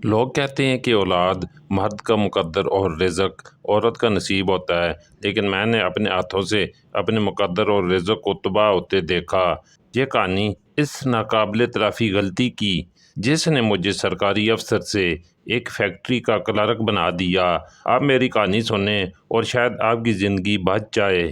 لوگ کہتے ہیں کہ اولاد مرد کا مقدر اور رزق عورت کا نصیب ہوتا ہے، لیکن میں نے اپنے ہاتھوں سے اپنے مقدر اور رزق کو تباہ ہوتے دیکھا۔ یہ کہانی اس ناقابل تلافی غلطی کی جس نے مجھے سرکاری افسر سے ایک فیکٹری کا کلرک بنا دیا۔ آپ میری کہانی سنیں اور شاید آپ کی زندگی بچ جائے۔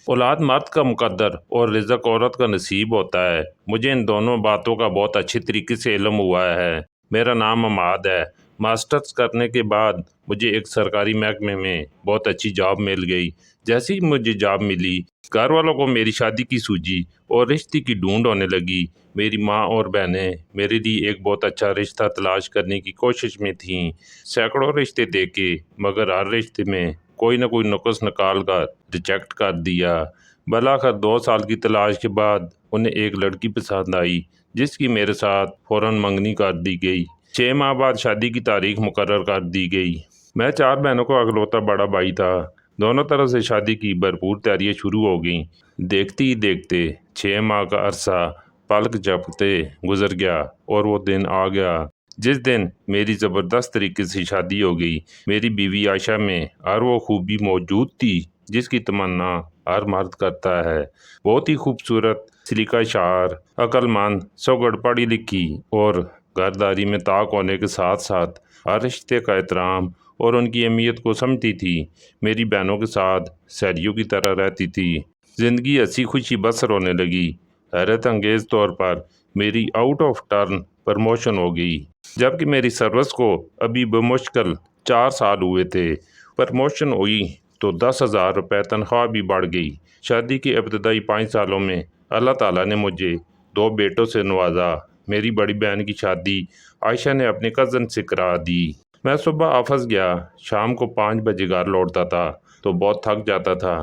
اولاد مرد کا مقدر اور رزق عورت کا نصیب ہوتا ہے۔ مجھے ان دونوں باتوں کا بہت اچھی طریقے سے علم ہوا ہے۔ میرا نام عماد ہے۔ ماسٹرز کرنے کے بعد مجھے ایک سرکاری محکمے میں بہت اچھی جاب مل گئی۔ جیسے ہی مجھے جاب ملی، گھر والوں کو میری شادی کی سوجی اور رشتے کی ڈھونڈ ہونے لگی۔ میری ماں اور بہنیں میرے لیے ایک بہت اچھا رشتہ تلاش کرنے کی کوشش میں تھیں۔ سینکڑوں رشتے دیکھے، مگر ہر رشتے میں کوئی نہ کوئی نقص نکال کر ریجیکٹ کر دیا۔ بالآخر 2 سال کی تلاش کے بعد انہیں ایک لڑکی پسند آئی، جس کی میرے ساتھ فوراً منگنی کر دی گئی۔ 6 ماہ بعد شادی کی تاریخ مقرر کر دی گئی۔ میں 4 بہنوں کا اکلوتا بڑا بھائی تھا۔ دونوں طرف سے شادی کی بھرپور تیاریاں شروع ہو گئیں۔ دیکھتے ہی دیکھتے 6 ماہ کا عرصہ پلک جھپکتے گزر گیا، اور وہ دن آ گیا جس دن میری زبردست طریقے سے شادی ہو گئی۔ میری بیوی عائشہ میں ہر وہ خوبی موجود تھی جس کی تمنا ہر مرد کرتا ہے۔ بہت ہی خوبصورت، سلیقہ شعر، عقل مند، سگڑ پڑھی لکھی اور گھرداری میں طاق ہونے کے ساتھ ساتھ ہر رشتے کا احترام اور ان کی اہمیت کو سمجھتی تھی۔ میری بہنوں کے ساتھ سہیلیوں کی طرح رہتی تھی۔ زندگی ہنسی خوشی بسر ہونے لگی۔ حیرت انگیز طور پر میری آؤٹ آف ٹرن پروموشن ہو گئی، جبکہ میری سروس کو ابھی بمشکل 4 سال ہوئے تھے۔ پروموشن ہوئی تو 10,000 روپے تنخواہ بھی بڑھ گئی۔ شادی کے ابتدائی 5 سالوں میں اللہ تعالیٰ نے مجھے 2 بیٹوں سے نوازا۔ میری بڑی بہن کی شادی عائشہ نے اپنے کزن سے کرا دی۔ میں صبح آفس گیا، شام کو 5 بجے گھر لوٹتا تھا تو بہت تھک جاتا تھا۔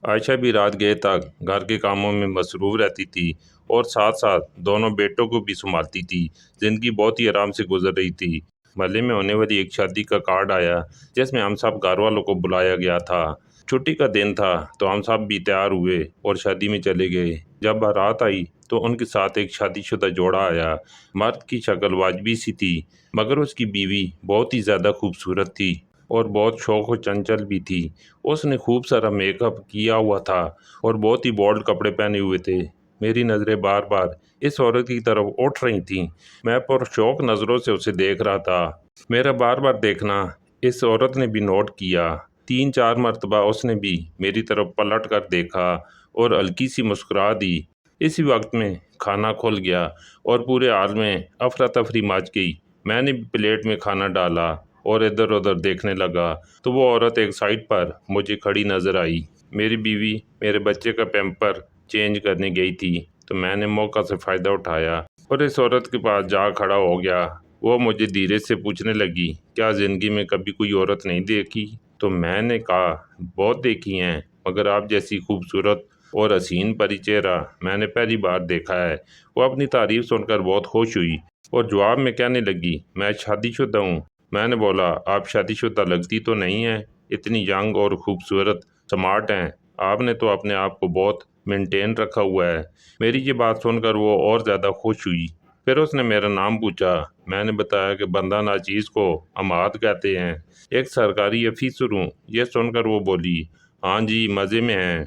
عائشہ بھی رات گئے تک گھر کے کاموں میں مصروف رہتی تھی اور ساتھ ساتھ دونوں بیٹوں کو بھی سنبھالتی تھی۔ زندگی بہت ہی آرام سے گزر رہی تھی۔ محلے میں ہونے والی ایک شادی کا کارڈ آیا جس میں ہم سب گھر والوں کو بلایا گیا تھا۔ چھٹی کا دن تھا تو ہم سب بھی تیار ہوئے اور شادی میں چلے گئے۔ جب بارات آئی تو ان کے ساتھ ایک شادی شدہ جوڑا آیا۔ مرد کی شکل واجبی سی تھی، مگر اس کی بیوی بہت ہی زیادہ خوبصورت تھی اور بہت شوق و چنچل بھی تھی۔ اس نے خوب سارا میک اپ کیا ہوا تھا اور بہت ہی بولڈ کپڑے پہنے ہوئے تھے۔ میری نظریں بار بار اس عورت کی طرف اٹھ رہی تھیں۔ میں پرشوق نظروں سے اسے دیکھ رہا تھا۔ میرا بار بار دیکھنا اس عورت نے بھی نوٹ کیا۔ 3-4 مرتبہ اس نے بھی میری طرف پلٹ کر دیکھا اور ہلکی سی مسکرا دی۔ اسی وقت میں کھانا کھل گیا اور پورے ہال میں افراتفری مچ گئی۔ میں نے بھی پلیٹ میں کھانا ڈالا اور ادھر ادھر دیکھنے لگا تو وہ عورت ایک سائڈ پر مجھے کھڑی نظر آئی۔ میری بیوی میرے بچے کا پیمپر چینج کرنے گئی تھی تو میں نے موقع سے فائدہ اٹھایا اور اس عورت کے پاس جا کھڑا ہو گیا۔ وہ مجھے دھیرے سے پوچھنے لگی، کیا زندگی میں کبھی کوئی عورت نہیں دیکھی؟ تو میں نے کہا، بہت دیکھی ہیں، مگر آپ جیسی خوبصورت اور حسین پری چہرہ میں نے پہلی بار دیکھا ہے۔ وہ اپنی تعریف سن کر بہت خوش ہوئی اور جواب میں کہنے لگی، میں شادی شدہ ہوں۔ میں نے بولا، آپ شادی شدہ لگتی تو نہیں ہیں، اتنی ینگ اور خوبصورت، سمارٹ ہیں، آپ نے تو اپنے آپ کو بہت مینٹین رکھا ہوا ہے۔ میری یہ بات سن کر وہ اور زیادہ خوش ہوئی۔ پھر اس نے میرا نام پوچھا۔ میں نے بتایا کہ بندہ ناچیز کو عماد کہتے ہیں، ایک سرکاری افیسر ہوں۔ یہ سن کر وہ بولی، ہاں جی، مزے میں ہیں،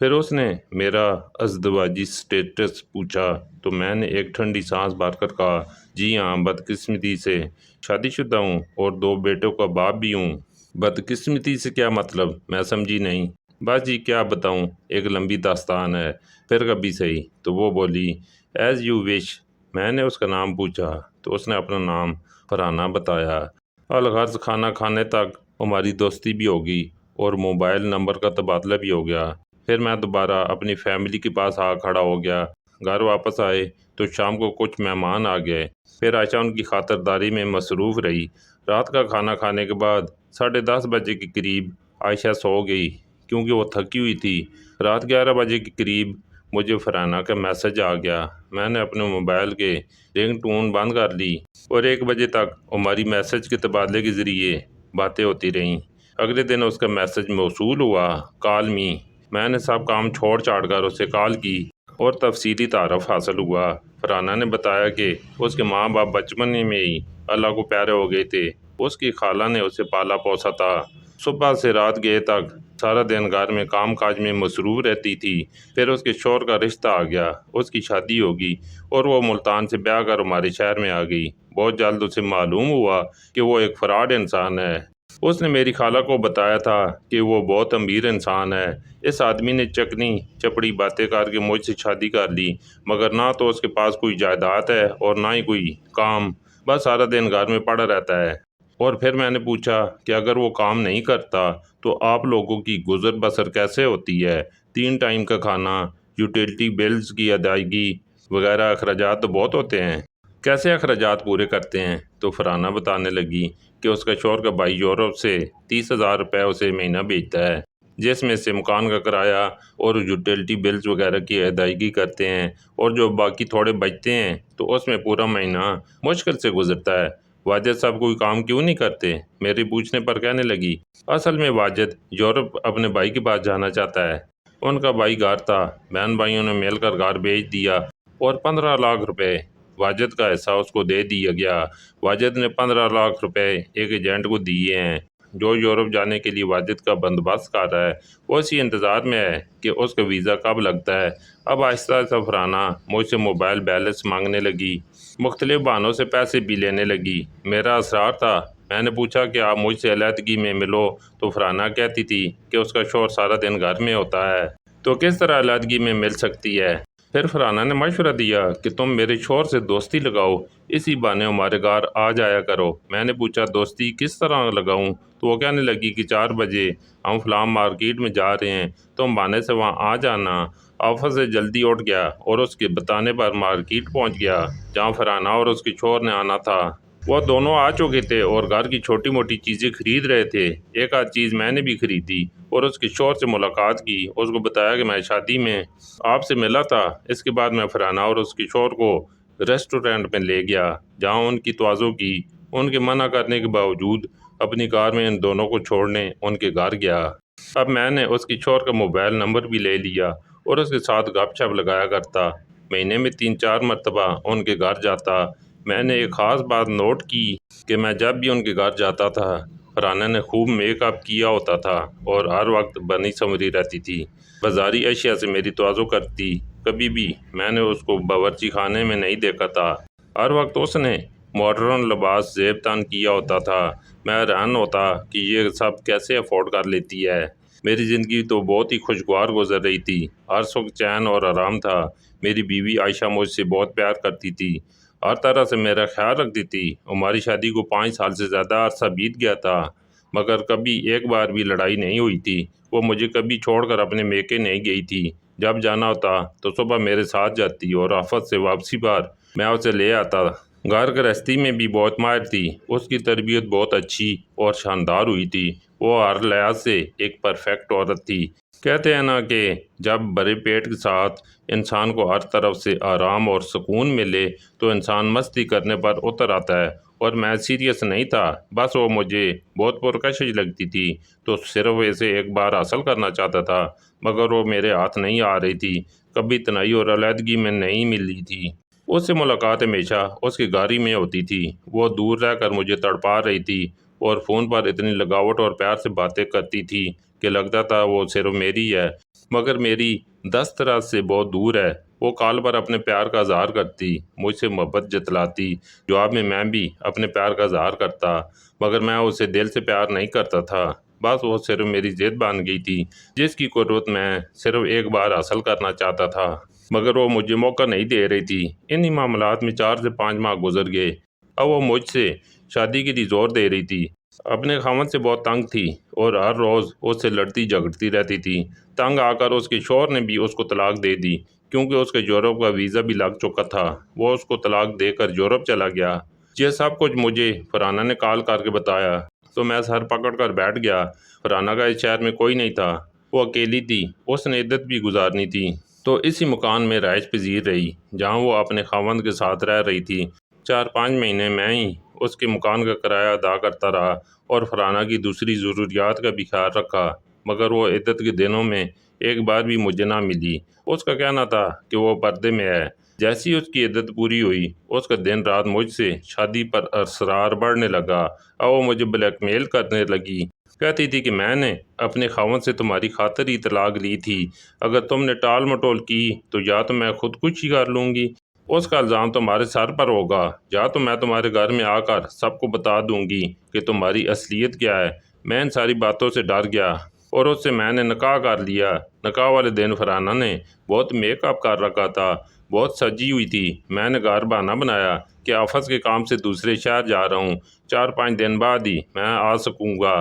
پھر اس نے میرا ازدواجی سٹیٹس پوچھا تو میں نے ایک ٹھنڈی سانس بھر کر کہا، جی ہاں، بدقسمتی سے شادی شدہ ہوں اور 2 بیٹوں کا باپ بھی ہوں۔ بدقسمتی سے کیا مطلب؟ میں سمجھی نہیں۔ بس جی کیا بتاؤں، ایک لمبی داستان ہے، پھر کبھی صحیح۔ تو وہ بولی، ایز یو وش۔ میں نے اس کا نام پوچھا تو اس نے اپنا نام فرحانہ بتایا۔ الغرض کھانا کھانے تک ہماری دوستی بھی ہو گئی اور موبائل نمبر کا تبادلہ بھی ہو گیا۔ پھر میں دوبارہ اپنی فیملی کے پاس آ کھڑا ہو گیا۔ گھر واپس آئے تو شام کو کچھ مہمان آ گئے۔ پھر عائشہ ان کی خاطرداری میں مصروف رہی۔ رات کا کھانا کھانے کے بعد 10:30 بجے کے قریب عائشہ سو گئی کیونکہ وہ تھکی ہوئی تھی۔ رات 11 بجے کے قریب مجھے فرحانہ کا میسج آ گیا۔ میں نے اپنے موبائل کے رنگ ٹون بند کر لی اور 1 بجے تک ہماری میسج کے تبادلے کے ذریعے باتیں ہوتی رہیں۔ اگلے دن اس کا میسج موصول ہوا، کال می۔ میں نے سب کام چھوڑ چھاڑ کر اسے کال کی اور تفصیلی تعارف حاصل ہوا۔ فرحانہ نے بتایا کہ اس کے ماں باپ بچپن میں ہی اللہ کو پیارے ہو گئے تھے۔ اس کی خالہ نے اسے پالا پوسا تھا۔ صبح سے رات گئے تک سارا دن گھر میں کام کاج میں مصروف رہتی تھی۔ پھر اس کے شوہر کا رشتہ آ گیا، اس کی شادی ہوگی اور وہ ملتان سے بیاہ کر ہمارے شہر میں آ گئی۔ بہت جلد اسے معلوم ہوا کہ وہ ایک فراڈ انسان ہے۔ اس نے میری خالہ کو بتایا تھا کہ وہ بہت امیر انسان ہے۔ اس آدمی نے چکنی چپڑی باتیں کر کے مجھ سے شادی کر لی، مگر نہ تو اس کے پاس کوئی جائیداد ہے اور نہ ہی کوئی کام، بس سارا دن گھر میں پڑا رہتا ہے۔ اور پھر میں نے پوچھا کہ اگر وہ کام نہیں کرتا تو آپ لوگوں کی گزر بسر کیسے ہوتی ہے؟ 3 ٹائم کا کھانا، یوٹیلٹی بلز کی ادائیگی وغیرہ اخراجات تو بہت ہوتے ہیں، کیسے اخراجات پورے کرتے ہیں؟ تو فرحانہ بتانے لگی کہ اس کا شوہر کا بھائی یورپ سے 30,000 روپے اسے مہینہ بھیجتا ہے، جس میں سے مکان کا کرایہ اور یوٹیلٹی بلز وغیرہ کی ادائیگی کرتے ہیں، اور جو باقی تھوڑے بچتے ہیں تو اس میں پورا مہینہ مشکل سے گزرتا ہے۔ واجد صاحب کوئی کام کیوں نہیں کرتے؟ میرے پوچھنے پر کہنے لگی، اصل میں واجد یورپ اپنے بھائی کے پاس جانا چاہتا ہے۔ ان کا بھائی گھر تھا، بہن بھائیوں نے مل کر گھر بیچ دیا اور 15 لاکھ روپے واجد کا حصہ اس کو دے دیا گیا۔ واجد نے 15 لاکھ روپے ایک ایجنٹ کو دیے ہیں جو یورپ جانے کے لیے واجد کا بندوبست کر رہا ہے۔ وہ اسی انتظار میں ہے کہ اس کا ویزا کب لگتا ہے۔ اب آہستہ آہستہ فرحانہ مجھ سے موبائل بیلنس مانگنے لگی، مختلف بہانوں سے پیسے بھی لینے لگی۔ میرا اصرار تھا۔ میں نے پوچھا کہ آپ مجھ سے علیحدگی میں ملو تو فرحانہ کہتی تھی کہ اس کا شوہر سارا دن گھر میں ہوتا ہے، تو کس طرح علیحدگی میں مل سکتی ہے؟ پھر فرحانہ نے مشورہ دیا کہ تم میرے شوہر سے دوستی لگاؤ، اسی بہانے ہمارے گھر آ جایا کرو۔ میں نے پوچھا دوستی کس طرح لگاؤں؟ تو وہ کہنے لگی کہ 4 بجے ہم فلاں مارکیٹ میں جا رہے ہیں، تم بہانے سے وہاں آ جانا۔ آفس سے جلدی اٹھ گیا اور اس کے بتانے پر مارکیٹ پہنچ گیا جہاں فرحانہ اور اس کے شوہر نے آنا تھا۔ وہ دونوں آ چکے تھے اور گھر کی چھوٹی موٹی چیزیں خرید رہے تھے۔ ایک آدھ چیز میں نے بھی خریدی اور اس کے شوہر سے ملاقات کی، اس کو بتایا کہ میں شادی میں آپ سے ملا تھا۔ اس کے بعد میں فرحانہ اور اس کے شوہر کو ریسٹورینٹ میں لے گیا جہاں ان کی تواضع کی۔ ان کے منع کرنے کے باوجود اپنی کار میں ان دونوں کو چھوڑنے ان کے گھر گیا۔ اب میں نے اس کے شوہر کا موبائل نمبر بھی لے لیا اور اس کے ساتھ گپ شپ لگایا کرتا۔ مہینے میں 3-4 مرتبہ ان کے گھر جاتا۔ میں نے ایک خاص بات نوٹ کی کہ میں جب بھی ان کے گھر جاتا تھا فرحانہ نے خوب میک اپ کیا ہوتا تھا اور ہر وقت بنی سنوری رہتی تھی، بازاری اشیاء سے میری تواضع کرتی۔ کبھی بھی میں نے اس کو باورچی خانے میں نہیں دیکھا تھا، ہر وقت اس نے ماڈرن لباس زیب تن کیا ہوتا تھا۔ میں حیران ہوتا کہ یہ سب کیسے افورڈ کر لیتی ہے۔ میری زندگی تو بہت ہی خوشگوار گزر رہی تھی، ہر سکھ چین اور آرام تھا۔ میری بیوی عائشہ مجھ سے بہت پیار کرتی تھی، ہر طرح سے میرا خیال رکھتی تھی۔ ہماری شادی کو 5 سال سے زیادہ عرصہ بیت گیا تھا، مگر کبھی ایک بار بھی لڑائی نہیں ہوئی تھی۔ وہ مجھے کبھی چھوڑ کر اپنے میکے نہیں گئی تھی۔ جب جانا ہوتا تو صبح میرے ساتھ جاتی اور آفس سے واپسی پر میں اسے لے آتا۔ گھر گرہستی میں بھی بہت ماہر تھی، اس کی تربیت بہت اچھی اور شاندار ہوئی تھی۔ وہ ہر لحاظ سے ایک پرفیکٹ عورت تھی۔ کہتے ہیں نا کہ جب بڑے پیٹ کے ساتھ انسان کو ہر طرف سے آرام اور سکون ملے تو انسان مستی کرنے پر اتر آتا ہے، اور میں سیریس نہیں تھا، بس وہ مجھے بہت پرکشش لگتی تھی تو صرف اسے ایک بار حاصل کرنا چاہتا تھا، مگر وہ میرے ہاتھ نہیں آ رہی تھی، کبھی تنہائی اور علیحدگی میں نہیں ملی تھی۔ اس سے ملاقات ہمیشہ اس کی گاڑی میں ہوتی تھی۔ وہ دور رہ کر مجھے تڑپا رہی تھی اور فون پر اتنی لگاوٹ اور پیار سے باتیں کرتی تھی کہ لگتا تھا وہ صرف میری ہے، مگر میری دسترس سے بہت دور ہے۔ وہ کال پر اپنے پیار کا اظہار کرتی، مجھ سے محبت جتلاتی، جواب میں بھی اپنے پیار کا اظہار کرتا، مگر میں اسے دل سے پیار نہیں کرتا تھا، بس وہ صرف میری ضد بن گئی تھی جس کی قربت میں صرف ایک بار حاصل کرنا چاہتا تھا، مگر وہ مجھے موقع نہیں دے رہی تھی۔ انہی معاملات میں 4 سے 5 ماہ گزر گئے۔ اب وہ مجھ سے شادی کے لیے زور دے رہی تھی، اپنے خاوند سے بہت تنگ تھی اور ہر روز اس سے لڑتی جھگڑتی رہتی تھی۔ تنگ آ کر اس کے شوہر نے بھی اس کو طلاق دے دی کیونکہ اس کے یورپ کا ویزا بھی لگ چکا تھا۔ وہ اس کو طلاق دے کر یورپ چلا گیا۔ یہ سب کچھ مجھے فرحانہ نے کال کر کے بتایا تو میں سر پکڑ کر بیٹھ گیا۔ فرحانہ کا اس شہر میں کوئی نہیں تھا، وہ اکیلی تھی، اس نے عدت بھی گزارنی تھی تو اسی مکان میں رہائش پذیر رہی جہاں وہ اپنے خاوند کے ساتھ رہ رہی تھی۔ 4-5 مہینے میں ہی اس کے مکان کا کرایہ ادا کرتا رہا اور فرحانہ کی دوسری ضروریات کا بھی خیال رکھا، مگر وہ عدت کے دنوں میں ایک بار بھی مجھے نہ ملی۔ اس کا کہنا تھا کہ وہ پردے میں ہے، جیسی اس کی عدت پوری ہوئی اس کا دن رات مجھ سے شادی پر اصرار بڑھنے لگا اور وہ مجھے بلیک میل کرنے لگی۔ کہتی تھی کہ میں نے اپنے خاوند سے تمہاری خاطر ہی طلاق لی تھی، اگر تم نے ٹال مٹول کی تو یا تو میں خودکشی کر لوں گی، اس کا الزام تمہارے سر پر ہوگا، یا تو میں تمہارے گھر میں آ کر سب کو بتا دوں گی کہ تمہاری اصلیت کیا ہے۔ میں ان ساری باتوں سے ڈر گیا اور اس سے میں نے نکاح کر لیا۔ نکاح والے دن فرحانہ نے بہت میک اپ کر رکھا تھا، بہت سجی ہوئی تھی۔ میں نے گھر بہانہ بنایا کہ آفس کے کام سے دوسرے شہر جا رہا ہوں، 4-5 دن بعد ہی میں آ سکوں گا۔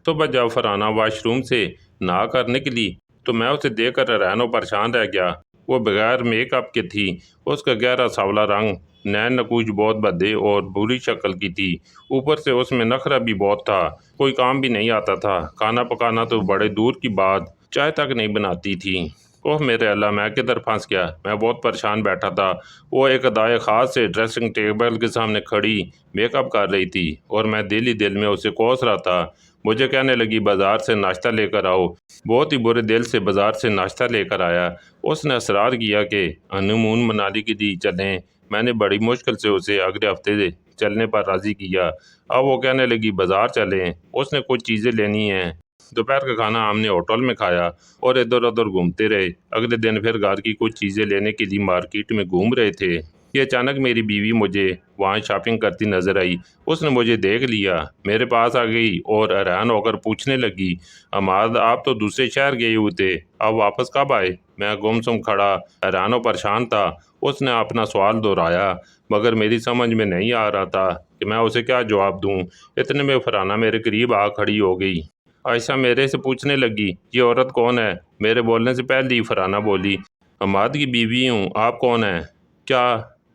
صبح جب فرحانہ واش روم سے نہا کر نکلی تو میں اسے دیکھ کر حیران و پریشان رہ گیا۔ وہ بغیر میک اپ کے تھی، اس کا گہرا سانولا رنگ، نین نکوچ بہت بھدے اور بری شکل کی تھی، اوپر سے اس میں نخرہ بھی بہت تھا، کوئی کام بھی نہیں آتا تھا، کھانا پکانا تو بڑے دور کی بات، چائے تک نہیں بناتی تھی۔ اوہ میرے اللہ، میں کدھر پھنس گیا۔ میں بہت پریشان بیٹھا تھا۔ وہ ایک ادائے خاص سے ڈریسنگ ٹیبل کے سامنے کھڑی میک اپ کر رہی تھی اور میں دل ہی دل میں اسے کوس رہا تھا۔ مجھے کہنے لگی بازار سے ناشتہ لے کر آؤ۔ بہت ہی برے دل سے بازار سے ناشتہ لے کر آیا۔ اس نے اصرار کیا کہ ہنی مون منالی کے لیے چلیں۔ میں نے بڑی مشکل سے اسے اگلے ہفتے چلنے پر راضی کیا۔ اب وہ کہنے لگی بازار چلیں، اس نے کچھ چیزیں لینی ہیں۔ دوپہر کا کھانا ہم نے ہوٹل میں کھایا اور ادھر ادھر گھومتے رہے۔ اگلے دن پھر گھر کی کچھ چیزیں لینے کے لیے مارکیٹ میں گھوم رہے تھے کہ اچانک میری بیوی مجھے وہاں شاپنگ کرتی نظر آئی۔ اس نے مجھے دیکھ لیا، میرے پاس آ گئی اور حیران ہو کر پوچھنے لگی، عماد آپ تو دوسرے شہر گئے ہوئے تھے، آپ واپس کب آئے؟ میں گمسم کھڑا حیران و پریشان تھا۔ اس نے اپنا سوال دہرایا مگر میری سمجھ میں نہیں آ رہا تھا کہ میں اسے کیا جواب دوں۔ اتنے میں فرحانہ میرے قریب آ کھڑی ہو گئی۔ عائشہ میرے سے پوچھنے لگی، یہ عورت کون ہے؟ میرے بولنے سے پہلے ہی فرحانہ بولی، عماد کی بیوی ہوں، آپ کون ہیں؟ کیا؟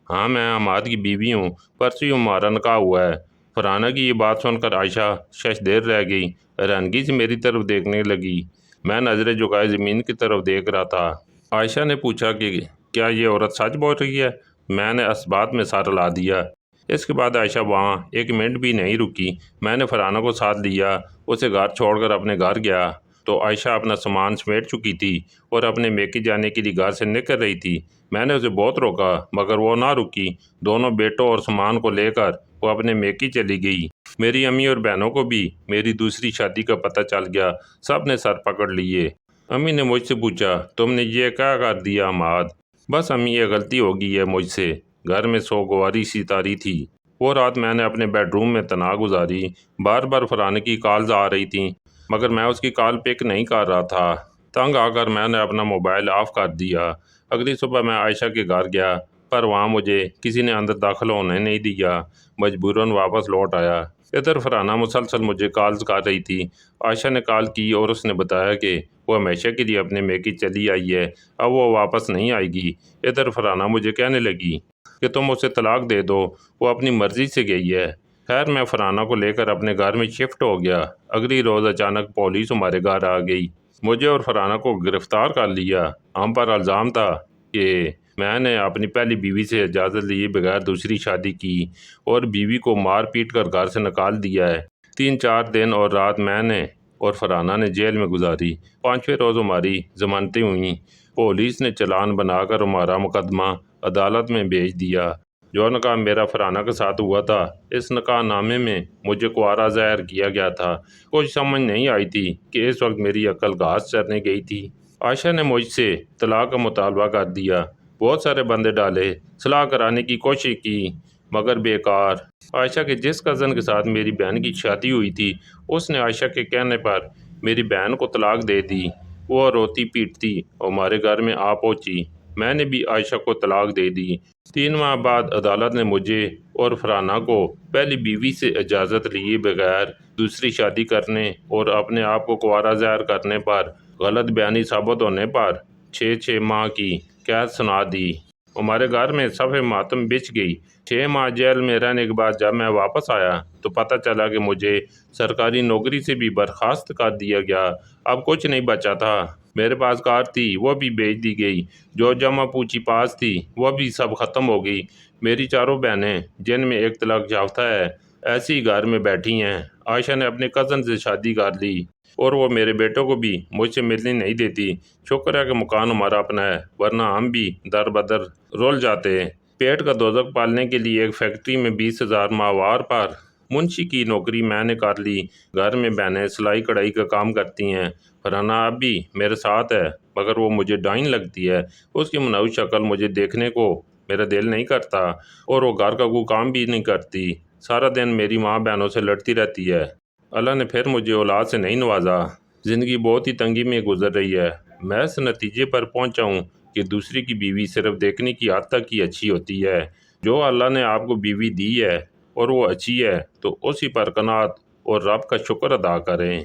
ہاں میں عماد کی بیوی ہوں، پرسوں ہی ہمارا نکاح ہوا ہے۔ فرحانہ کی یہ بات سن کر عائشہ شش دیر رہ گئی، حیرانگی سے میری طرف دیکھنے لگی۔ میں نظریں جھکائے زمین کی طرف دیکھ رہا تھا۔ عائشہ نے پوچھا کہ کیا یہ عورت سچ بول رہی ہے؟ میں نے اس بات میں سر ہلا دیا۔ اس کے بعد عائشہ وہاں ایک منٹ بھی نہیں رکی۔ میں نے فرحانہ کو ساتھ لیا، اسے گھر چھوڑ کر اپنے گھر گیا تو عائشہ اپنا سامان سمیٹ چکی تھی اور اپنے میکے جانے کے لیے گھر سے نکل رہی تھی۔ میں نے اسے بہت روکا مگر وہ نہ رکی۔ دونوں بیٹوں اور سامان کو لے کر وہ اپنے میکے چلی گئی۔ میری امی اور بہنوں کو بھی میری دوسری شادی کا پتہ چل گیا، سب نے سر پکڑ لیے۔ امی نے مجھ سے پوچھا، تم نے یہ کیا کر دیا عماد؟ بس امی یہ غلطی ہو گئی ہے مجھ سے۔ گھر میں سوگواری سی تاری تھی۔ وہ رات میں نے اپنے بیڈ روم میں تنہا گزاری۔ بار بار فرحانہ کی کالز آ رہی تھیں مگر میں اس کی کال پک نہیں کر رہا تھا۔ تنگ آ کر میں نے اپنا موبائل آف کر دیا۔ اگلی صبح میں عائشہ کے گھر گیا پر وہاں مجھے کسی نے اندر داخل ہونے نہیں دیا، مجبوراً واپس لوٹ آیا۔ ادھر فرحانہ مسلسل مجھے کالز کر رہی تھی۔ عائشہ نے کال کی اور اس نے بتایا کہ وہ ہمیشہ کے لیے اپنے میکے چلی آئی ہے، اب وہ واپس نہیں آئے گی۔ ادھر فرحانہ مجھے کہنے لگی کہ تم اسے طلاق دے دو، وہ اپنی مرضی سے گئی ہے۔ خیر میں فرحانہ کو لے کر اپنے گھر میں شفٹ ہو گیا۔ اگلی روز اچانک پولیس ہمارے گھر آ گئی، مجھے اور فرحانہ کو گرفتار کر لیا۔ ہم پر الزام تھا کہ میں نے اپنی پہلی بیوی سے اجازت لیے بغیر دوسری شادی کی اور بیوی کو مار پیٹ کر گھر سے نکال دیا ہے۔ 3-4 دن اور رات میں نے اور فرحانہ نے جیل میں گزاری۔ 5ویں روز ہماری ضمانتیں ہوئیں۔ پولیس نے چلان بنا کر ہمارا مقدمہ عدالت میں بھیج دیا۔ جو نکاح میرا فرحانہ کے ساتھ ہوا تھا، اس نکاح نامے میں مجھے کنوارا ظاہر کیا گیا تھا۔ کچھ سمجھ نہیں آئی تھی کہ اس وقت میری عقل گھاس چرنے گئی تھی۔ عائشہ نے مجھ سے طلاق کا مطالبہ کر دیا۔ بہت سارے بندے ڈالے، صلاح کرانے کی کوشش کی مگر بیکار۔ عائشہ کے جس کزن کے ساتھ میری بہن کی شادی ہوئی تھی، اس نے عائشہ کے کہنے پر میری بہن کو طلاق دے دی۔ وہ روتی پیٹتی ہمارے گھر میں آ پہنچی۔ میں نے بھی عائشہ کو طلاق دے دی۔ 3 ماہ بعد عدالت نے مجھے اور فرحانہ کو پہلی بیوی سے اجازت لیے بغیر دوسری شادی کرنے اور اپنے آپ کو کنوارا ظاہر کرنے پر غلط بیانی ثابت ہونے پر 6 ماہ کی قید سنا دی۔ ہمارے گھر میں صف ماتم بچھ گئی۔ 6 ماہ جیل میں رہنے کے بعد جب میں واپس آیا تو پتہ چلا کہ مجھے سرکاری نوکری سے بھی برخاست کر دیا گیا۔ اب کچھ نہیں بچا تھا۔ میرے پاس کار تھی، وہ بھی بیچ دی گئی۔ جو جمع پوچی پاس تھی وہ بھی سب ختم ہو گئی۔ میری 4 بہنیں جن میں ایک طلاق یافتہ ہے ایسی گھر میں بیٹھی ہیں۔ عائشہ نے اپنے کزن سے شادی کر لی۔ اور وہ میرے بیٹوں کو بھی مجھ سے ملنے نہیں دیتی۔ شکر ہے کہ مکان ہمارا اپنا ہے، ورنہ ہم بھی در بدر رول جاتے۔ پیٹ کا دوزخ پالنے کے لیے ایک فیکٹری میں 20,000 ماہوار پر منشی کی نوکری میں نے کر لی۔ گھر میں بہنیں سلائی کڑھائی کا کام کرتی ہیں۔ فرحانہ اب بھی میرے ساتھ ہے، مگر وہ مجھے ڈائن لگتی ہے۔ اس کی منحوس شکل مجھے دیکھنے کو میرا دل نہیں کرتا، اور وہ گھر کا کوئی کام بھی نہیں کرتی۔ سارا دن میری ماں بہنوں سے لڑتی رہتی ہے۔ اللہ نے پھر مجھے اولاد سے نہیں نوازا۔ زندگی بہت ہی تنگی میں گزر رہی ہے۔ میں اس نتیجے پر پہنچا ہوں کہ دوسری کی بیوی صرف دیکھنے کی حد تک ہی اچھی ہوتی ہے۔ جو اللہ نے آپ کو بیوی دی ہے اور وہ اچھی ہے تو اسی پر قناعت اور رب کا شکر ادا کریں۔